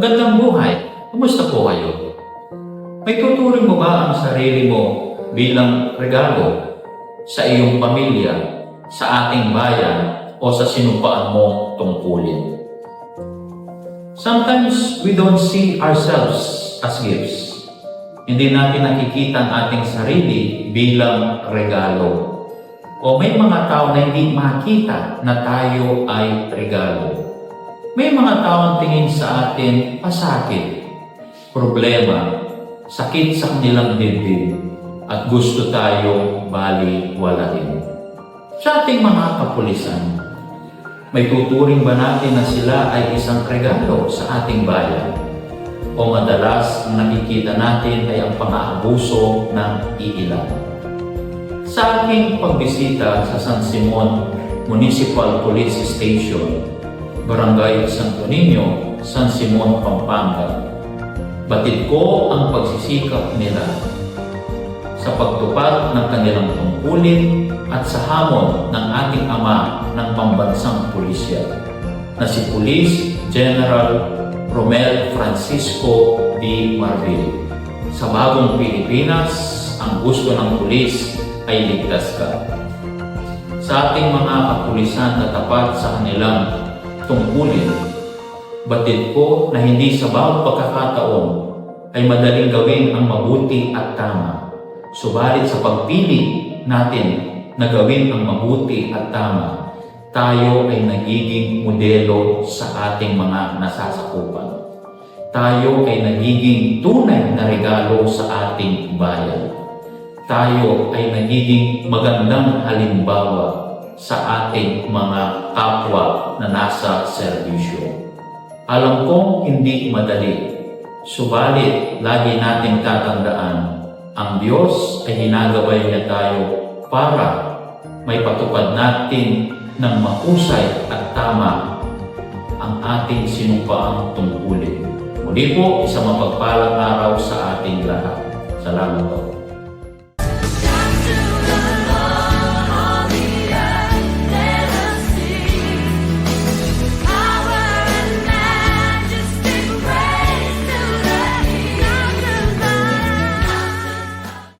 Magandang buhay! Kumusta po kayo? May tuturing mo ba ang sarili mo bilang regalo sa iyong pamilya, sa ating bayan, o sa sinumpaan mong tungkulin? Sometimes we don't see ourselves as gifts. Hindi natin nakikita ang ating sarili bilang regalo. O may mga tao na hindi makita na tayo ay regalo. May mga taong tingin sa atin pasakit, problema, sakit sa kanilang dibdib, at gusto tayong bali-walain. Sa ating mga kapulisan, may tuturing ba natin na sila ay isang regalo sa ating bayan? O madalas ang nakikita natin ay ang pang-aabuso ng iilan? Sa aking pagbisita sa San Simon Municipal Police Station, Barangay Santo Niño, San Simon, Pampanga, batid ko ang pagsisikap nila sa pagtupad ng kanilang tungkulin at sa hamon ng ating ama ng pambansang pulisya na si Police General Romel Francisco D. Marvil. Sa bagong Pilipinas, ang gusto ng pulis ay ligtas ka. Sa ating mga kapulisan na tapat sa kanilang tungkulin, batid ko na hindi sa bawat pagkakataon ay madaling gawin ang mabuti at tama. Subalit sa pagpili natin na gawin ang mabuti at tama, tayo ay nagiging modelo sa ating mga nasasakupan. Tayo ay nagiging tunay na regalo sa ating bayan. Tayo ay nagiging magandang halimbawa sa ating mga kapwa na nasa serbisyo. Alam kong hindi madali, subalit lagi nating tatandaan, ang Diyos ay ginagabay niya tayo para may patupad natin ng mahusay at tama ang ating sinumpaang tungkulin. Muli po, isang mapagpalang araw sa ating lahat. Salamat po.